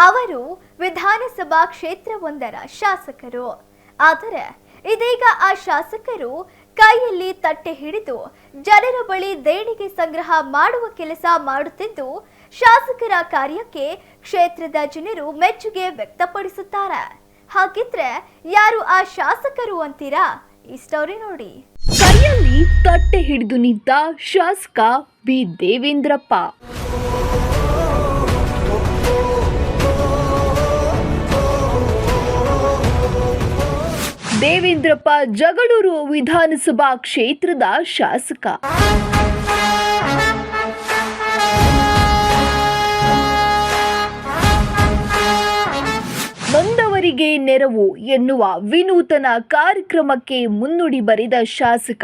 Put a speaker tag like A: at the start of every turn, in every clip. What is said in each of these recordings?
A: ಅವರು ವಿಧಾನಸಭಾ ಕ್ಷೇತ್ರವೊಂದರ ಶಾಸಕರು. ಆದರೆ ಇದೀಗ ಆ ಶಾಸಕರು ಕೈಯಲ್ಲಿ ತಟ್ಟೆ ಹಿಡಿದು ಜನರ ಬಳಿ ದೇಣಿಗೆ ಸಂಗ್ರಹ ಮಾಡುವ ಕೆಲಸ ಮಾಡುತ್ತಿದ್ದು, ಶಾಸಕರ ಕಾರ್ಯಕ್ಕೆ ಕ್ಷೇತ್ರದ ಜನರು ಮೆಚ್ಚುಗೆ ವ್ಯಕ್ತಪಡಿಸುತ್ತಾರೆ. ಹಾಗಿದ್ರೆ ಯಾರು ಆ ಶಾಸಕರು ಅಂತೀರಾ? ಈ ಸ್ಟೋರಿ ನೋಡಿ.
B: ಕೈಯಲ್ಲಿ ತಟ್ಟೆ ಹಿಡಿದು ನಿಂತ ಶಾಸಕ ಬಿ ದೇವೇಂದ್ರಪ್ಪ. ದೇವೇಂದ್ರಪ್ಪ ಜಗಳೂರು ವಿಧಾನಸಭಾ ಕ್ಷೇತ್ರದ ಶಾಸಕ. ನೊಂದವರಿಗೆ ನೆರವು ಎನ್ನುವ ವಿನೂತನ ಕಾರ್ಯಕ್ರಮಕ್ಕೆ ಮುನ್ನುಡಿ ಬರೆದ ಶಾಸಕ.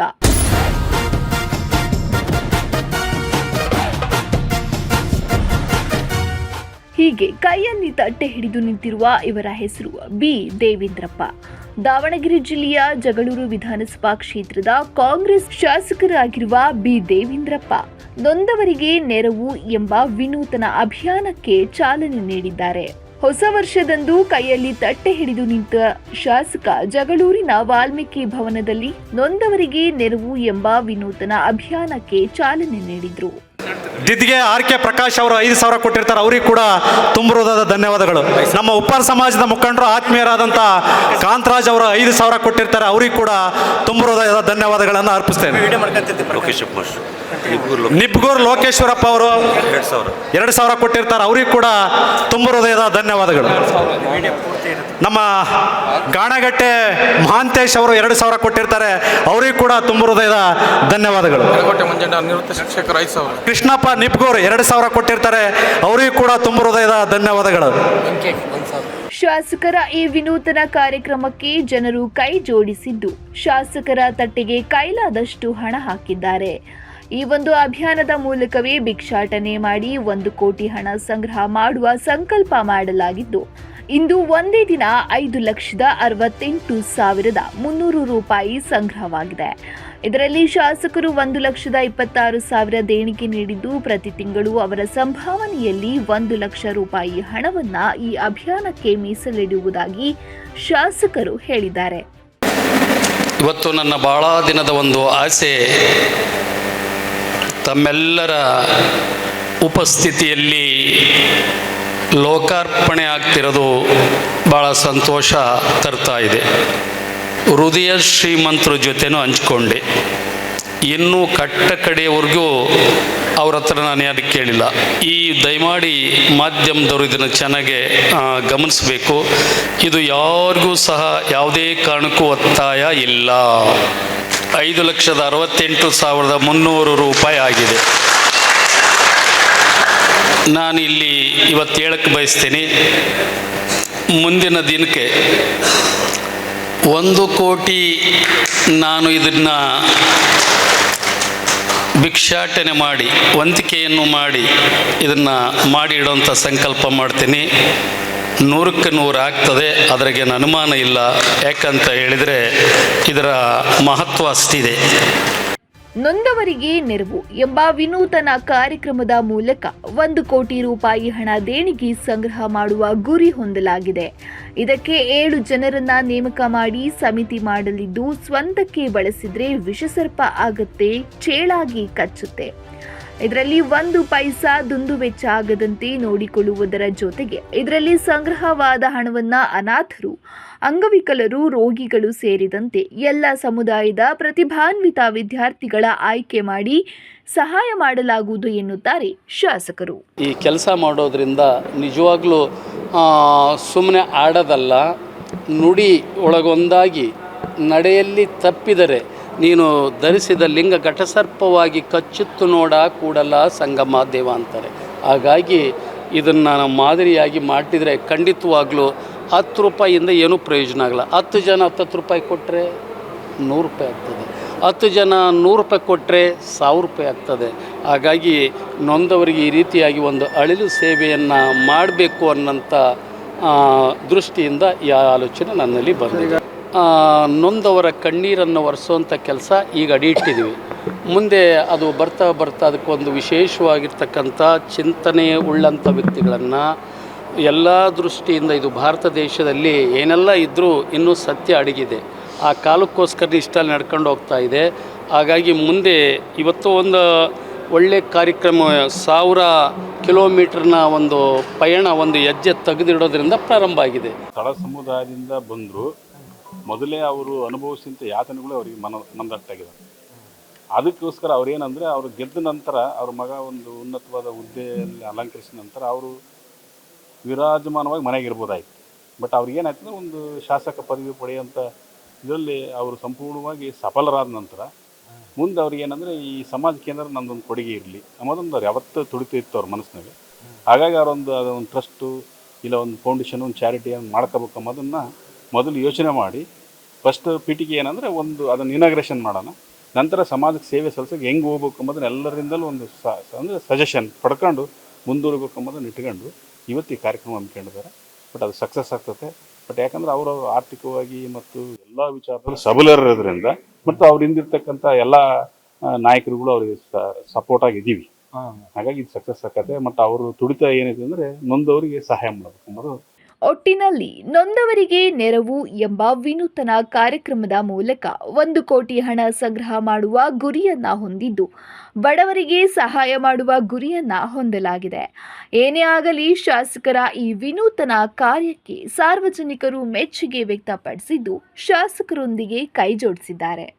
B: ಹೀಗೆ ಕೈಯಲ್ಲಿ ತಟ್ಟೆ ಹಿಡಿದು ನಿಂತಿರುವ ಇವರ ಹೆಸರು ಬಿ ದೇವೇಂದ್ರಪ್ಪ. ದಾವಣಗೆರೆ ಜಿಲ್ಲೆಯ ಜಗಳೂರು ವಿಧಾನಸಭಾ ಕ್ಷೇತ್ರದ ಕಾಂಗ್ರೆಸ್ ಶಾಸಕರಾಗಿರುವ ಬಿ ದೇವೇಂದ್ರಪ್ಪ ನೊಂದವರಿಗೆ ನೆರವು ಎಂಬ ವಿನೂತನ ಅಭಿಯಾನಕ್ಕೆ ಚಾಲನೆ ನೀಡಿದ್ದಾರೆ. ಹೊಸ ವರ್ಷದಂದು ಕೈಯಲ್ಲಿ ತಟ್ಟೆ ಹಿಡಿದು ನಿಂತ ಶಾಸಕ ಜಗಳೂರಿನ ವಾಲ್ಮೀಕಿ ಭವನದಲ್ಲಿ ನೊಂದವರಿಗೆ ನೆರವು ಎಂಬ ವಿನೂತನ ಅಭಿಯಾನಕ್ಕೆ ಚಾಲನೆ ನೀಡಿದ್ರು.
C: ದಿದ್ಗೆ ಆರ್.ಕೆ. ಪ್ರಕಾಶ್ ಅವರು 5,000 ಕೊಟ್ಟಿರ್ತಾರೆ, ಅವ್ರಿಗೆ ಕೂಡ ತುಂಬಿರುವುದಾದ ಧನ್ಯವಾದಗಳು. ನಮ್ಮ ಉಪ್ಪಾರ ಸಮಾಜದ ಮುಖಂಡರು ಆತ್ಮೀಯರಾದಂಥ ಕಾಂತರಾಜ್ ಅವರು 5,000 ಕೊಟ್ಟಿರ್ತಾರೆ, ಅವ್ರಿಗೆ ಕೂಡ ತುಂಬಿರುವುದಾದ ಧನ್ಯವಾದಗಳನ್ನು ಅರ್ಪಿಸ್ತೇನೆ. ನಿಪ್ಗೂರ್ ಲೋಕೇಶ್ವರಪ್ಪ ಅವರು 2,000 ಕೊಟ್ಟಿರ್ತಾರೆ, ಅವ್ರಿಗೆ ಕೂಡ ತುಂಬಿರುವುದಾದ ಧನ್ಯವಾದಗಳು. ನಮ್ಮ ಗಾಣಗಟ್ಟೆ ಮಹಾಂತೇಶ್ ಅವರು 2,000 ಕೊಟ್ಟಿರ್ತಾರೆ, ಅವ್ರಿಗೆ ಕೂಡ ತುಂಬಿರುವುದಾದ ಧನ್ಯವಾದಗಳು. ಕೃಷ್ಣಪ್ಪ ನಿಪ್ಗೂರ್ 2,000 ಕೊಟ್ಟಿರ್ತಾರೆ, ಅವರಿಗೂ ಕೂಡ ತುಂಬ ಹೃದಯದ ಧನ್ಯವಾದಗಳು.
B: ಶಾಸಕರ ಈ ವಿನೂತನ ಕಾರ್ಯಕ್ರಮಕ್ಕೆ ಜನರು ಕೈ ಜೋಡಿಸಿದ್ದು, ಶಾಸಕರ ತಟ್ಟೆಗೆ ಕೈಲಾದಷ್ಟು ಹಣ ಹಾಕಿದ್ದಾರೆ. ಈ ಒಂದು ಅಭಿಯಾನದ ಮೂಲಕವೇ ಭಿಕ್ಷಾಟನೆ ಮಾಡಿ 1 ಕೋಟಿ ಹಣ ಸಂಗ್ರಹ ಮಾಡುವ ಸಂಕಲ್ಪ ಮಾಡಲಾಗಿದ್ದು, ಇಂದು ಒಂದೇ ದಿನ 5,68,300 ರೂಪಾಯಿ ಸಂಗ್ರಹವಾಗಿದೆ. ಇದರಲ್ಲಿ ಶಾಸಕರು 1,26,000 ದೇಣಿಗೆ ನೀಡಿದ್ದು, ಪ್ರತಿ ತಿಂಗಳು ಅವರ ಸಂಭಾವನೆಯಲ್ಲಿ 1 ಲಕ್ಷ ರೂಪಾಯಿ ಹಣವನ್ನ ಈ ಅಭಿಯಾನಕ್ಕೆ ಮೀಸಲಿಡುವುದಾಗಿ ಶಾಸಕರು ಹೇಳಿದ್ದಾರೆ.
D: ಇವತ್ತು ನನ್ನ ಬಹಳ ದಿನದ ಒಂದು ಆಸೆ, ತಮ್ಮೆಲ್ಲರ ಉಪಸ್ಥಿತಿಯಲ್ಲಿ ಲೋಕಾರ್ಪಣೆ ಆಗ್ತಿರೋದು ಭಾಳ ಸಂತೋಷ ತರ್ತಾ ಇದೆ. ಹೃದಯ ಶ್ರೀಮಂತರ ಜೊತೆನೂ ಹಂಚ್ಕೊಂಡೆ. ಇನ್ನೂ ಕಡೆಯವರೆಗೂ ಅವ್ರ ಹತ್ರ ನಾನು ಯಾರು ಕೇಳಿಲ್ಲ. ಈ ದಯಮಾಡಿ ಮಾಧ್ಯಮದವರು ಇದನ್ನು ಚೆನ್ನಾಗಿ ಗಮನಿಸಬೇಕು. ಇದು ಯಾರಿಗೂ ಸಹ ಯಾವುದೇ ಕಾರಣಕ್ಕೂ ಒತ್ತಾಯ ಇಲ್ಲ. 5,68,300 ರೂಪಾಯಿ ಆಗಿದೆ. ನಾನು ಇಲ್ಲಿ ಇವತ್ತು ಹೇಳಕ್ಕೆ ಬಯಸ್ತೀನಿ, ಮುಂದಿನ ದಿನಕ್ಕೆ 1 ಕೋಟಿ ನಾನು ಇದನ್ನು ಭಿಕ್ಷಾಟನೆ ಮಾಡಿ ವಂತಿಕೆಯನ್ನು ಮಾಡಿ ಇದನ್ನು ಮಾಡಿ ಇಡೋಂಥ ಸಂಕಲ್ಪ ಮಾಡ್ತೀನಿ. 100ಕ್ಕೆ 100 ಆಗ್ತದೆ, ಅದ್ರಾಗೆ ಅನುಮಾನ ಇಲ್ಲ. ಯಾಕಂತ ಹೇಳಿದರೆ ಇದರ ಮಹತ್ವ ಅಷ್ಟಿದೆ.
B: ನೊಂದವರಿಗೆ ನೆರವು ಎಂಬ ವಿನೂತನ ಕಾರ್ಯಕ್ರಮದ ಮೂಲಕ 1 ಕೋಟಿ ರೂಪಾಯಿ ಹಣ ದೇಣಿಗೆ ಸಂಗ್ರಹ ಮಾಡುವ ಗುರಿ ಹೊಂದಲಾಗಿದೆ. ಇದಕ್ಕೆ 7 ಜನರನ್ನ ನೇಮಕ ಮಾಡಿ ಸಮಿತಿ ಮಾಡಲಿದ್ದು, ಸ್ವಂತಕ್ಕೆ ಬಳಸಿದ್ರೆ ವಿಷಸರ್ಪ ಆಗತ್ತೆ, ಚೇಳಾಗಿ ಕಚ್ಚುತ್ತೆ. ಇದರಲ್ಲಿ 1 ಪೈಸಾ ದುಂದು ವೆಚ್ಚ ಆಗದಂತೆ ನೋಡಿಕೊಳ್ಳುವುದರ ಜೊತೆಗೆ ಇದರಲ್ಲಿ ಸಂಗ್ರಹವಾದ ಹಣವನ್ನ ಅನಾಥರು, ಅಂಗವಿಕಲರು, ರೋಗಿಗಳು ಸೇರಿದಂತೆ ಎಲ್ಲ ಸಮುದಾಯದ ಪ್ರತಿಭಾನ್ವಿತ ವಿದ್ಯಾರ್ಥಿಗಳ ಆಯ್ಕೆ ಮಾಡಿ ಸಹಾಯ ಮಾಡಲಾಗುವುದು ಎನ್ನುತ್ತಾರೆ ಶಾಸಕರು.
D: ಈ ಕೆಲಸ ಮಾಡೋದ್ರಿಂದ ನಿಜವಾಗ್ಲೂ ಸುಮ್ಮನೆ ಆಡೋದಲ್ಲ, ನುಡಿ ಒಳಗೊಂದಾಗಿ ನಡೆಯಲ್ಲಿ ತಪ್ಪಿದರೆ ನೀನು ಧರಿಸಿದ ಲಿಂಗ ಘಟಸರ್ಪವಾಗಿ ಕಚ್ಚುತ್ತು ನೋಡ ಕೂಡಲ ಸಂಗಮ ದೇವ ಅಂತಾರೆ. ಹಾಗಾಗಿ ಇದನ್ನು ನಾವು ಮಾದರಿಯಾಗಿ ಮಾಡಿದರೆ ಖಂಡಿತವಾಗ್ಲೂ 10 ರೂಪಾಯಿಯಿಂದ ಏನೂ ಪ್ರಯೋಜನ ಆಗಲ್ಲ. 10 ಜನ 10 ರೂಪಾಯಿ ಕೊಟ್ಟರೆ 100 ರೂಪಾಯಿ ಆಗ್ತದೆ, 10 ಜನ 100 ರೂಪಾಯಿ ಕೊಟ್ಟರೆ 1,000 ರೂಪಾಯಿ ಆಗ್ತದೆ. ಹಾಗಾಗಿ ನೊಂದವರಿಗೆ ಈ ರೀತಿಯಾಗಿ ಒಂದು ಅಳಿಲು ಸೇವೆಯನ್ನು ಮಾಡಬೇಕು ಅನ್ನೋಂಥ ದೃಷ್ಟಿಯಿಂದ ಈ ಆಲೋಚನೆ ನನ್ನಲ್ಲಿ ಬಂದಿದೆ. ನೊಂದವರ ಕಣ್ಣೀರನ್ನು ಒರೆಸೋಂಥ ಕೆಲಸ ಈಗ ಅಡಿ ಇಟ್ಟಿದ್ದೀವಿ. ಮುಂದೆ ಅದು ಬರ್ತಾ ಅದಕ್ಕೊಂದು ವಿಶೇಷವಾಗಿರ್ತಕ್ಕಂಥ ಚಿಂತನೆ ಉಳ್ಳಂಥ ವ್ಯಕ್ತಿಗಳನ್ನು ಎಲ್ಲ ದೃಷ್ಟಿಯಿಂದ ಇದು ಭಾರತ ದೇಶದಲ್ಲಿ ಏನೆಲ್ಲ ಇದ್ದರೂ ಇನ್ನೂ ಸತ್ಯ ಅಡಗಿದೆ. ಆ ಕಾಲಕ್ಕೋಸ್ಕರ ಇಷ್ಟಲ್ಲಿ ನಡ್ಕೊಂಡು ಹೋಗ್ತಾ ಇದೆ. ಹಾಗಾಗಿ ಮುಂದೆ ಇವತ್ತು ಒಂದು ಒಳ್ಳೆ ಕಾರ್ಯಕ್ರಮ 1000 ಕಿಲೋಮೀಟರ್ನ ಒಂದು ಪಯಣ ಒಂದು ಹೆಜ್ಜೆ ತೆಗೆದಿಡೋದ್ರಿಂದ ಪ್ರಾರಂಭ ಆಗಿದೆ.
E: ತಳ ಸಮುದಾಯದಿಂದ ಬಂದರು ಮೊದಲೇ ಅವರು ಅನುಭವಿಸಿದಂಥ ಯಾತನೆಗಳು ಅವರಿಗೆ ಮಂದಟ್ಟಾಗಿದೆ. ಅದಕ್ಕೋಸ್ಕರ ಅವ್ರೇನಂದರೆ ಅವರು ಗೆದ್ದ ನಂತರ ಅವ್ರ ಮಗ ಒಂದು ಉನ್ನತವಾದ ಹುದ್ದೆಯಲ್ಲಿ ಅಲಂಕರಿಸಿದ ನಂತರ ಅವರು ವಿರಾಜಮಾನವಾಗಿ ಮನೆಗಿರ್ಬೋದಾಯಿತು. ಬಟ್ ಅವ್ರಿಗೇನಾಯ್ತು ಅಂದರೆ ಒಂದು ಶಾಸಕ ಪದವಿ ಪಡೆಯುವಂಥ ಇದರಲ್ಲಿ ಅವರು ಸಂಪೂರ್ಣವಾಗಿ ಸಫಲರಾದ ನಂತರ ಮುಂದೆ ಅವ್ರಿಗೇನಂದರೆ ಈ ಸಮಾಜ ಕೇಂದ್ರ ನಮ್ಮದೊಂದು ಕೊಡುಗೆ ಇರಲಿ ಅನ್ನೋದೊಂದು ಅವ್ರು ಯಾವತ್ತೂ ತುಡಿತಿತ್ತು ಅವ್ರ ಮನಸ್ಸಿನಾಗ. ಹಾಗಾಗಿ ಅದೊಂದು ಟ್ರಸ್ಟು ಇಲ್ಲ ಒಂದು ಫೌಂಡೇಶನ್, ಒಂದು ಚಾರಿಟಿ ಮಾಡ್ಕೋಬೇಕು ಅನ್ನೋದನ್ನು ಮೊದಲು ಯೋಚನೆ ಮಾಡಿ ಫಸ್ಟ್ ಪೀಟಿಗೆ ಏನಂದರೆ ಒಂದು ಅದನ್ನು ಇನಾಗ್ರೇಷನ್ ಮಾಡೋಣ, ನಂತರ ಸಮಾಜಕ್ಕೆ ಸೇವೆ ಸಲ್ಲಿಸೋಕೆ ಹೆಂಗೆ ಹೋಗ್ಬೇಕು ಅನ್ನೋದನ್ನ ಎಲ್ಲರಿಂದಲೂ ಒಂದು ಅಂದರೆ ಸಜೆಷನ್ ಪಡ್ಕೊಂಡು ಮುಂದೂಡಬೇಕು ಅನ್ನೋದನ್ನು ಇಟ್ಕೊಂಡು ಇವತ್ತು ಈ ಕಾರ್ಯಕ್ರಮ ಹಮ್ಮಿಕೊಂಡಿದ್ದಾರೆ. ಬಟ್ ಅದು ಸಕ್ಸಸ್ ಆಗ್ತದೆ. ಬಟ್ ಯಾಕಂದರೆ ಅವರು ಆರ್ಥಿಕವಾಗಿ ಮತ್ತು ಎಲ್ಲ ವಿಚಾರದಲ್ಲಿ ಸಬಲರಿರೋದ್ರಿಂದ ಮತ್ತು ಅವ್ರು ಹಿಂದಿರ್ತಕ್ಕಂಥ ಎಲ್ಲ ನಾಯಕರುಗಳು ಅವ್ರಿಗೆ ಸಪೋರ್ಟ್ ಆಗಿದ್ದೀವಿ. ಹಾಗಾಗಿ ಇದು ಸಕ್ಸಸ್ ಆಗತ್ತೆ. ಮತ್ತು ಅವರು ತುಡಿತ ಏನಿದೆ ಅಂದರೆ ನೊಂದವರಿಗೆ ಸಹಾಯ ಮಾಡಬೇಕು ಅನ್ನೋದು.
B: ಒಟ್ಟಿನಲ್ಲಿ ನೊಂದವರಿಗೆ ನೆರವು ಎಂಬ ವಿನೂತನ ಕಾರ್ಯಕ್ರಮದ ಮೂಲಕ 1 ಕೋಟಿ ಹಣ ಸಂಗ್ರಹ ಮಾಡುವ ಗುರಿಯನ್ನ ಹೊಂದಿದ್ದು, ಬಡವರಿಗೆ ಸಹಾಯ ಮಾಡುವ ಗುರಿಯನ್ನ ಹೊಂದಲಾಗಿದೆ. ಏನೇ ಆಗಲಿ ಶಾಸಕರ ಈ ವಿನೂತನ ಕಾರ್ಯಕ್ಕೆ ಸಾರ್ವಜನಿಕರು ಮೆಚ್ಚುಗೆ ವ್ಯಕ್ತಪಡಿಸಿದ್ದು, ಶಾಸಕರೊಂದಿಗೆ ಕೈಜೋಡಿಸಿದ್ದಾರೆ.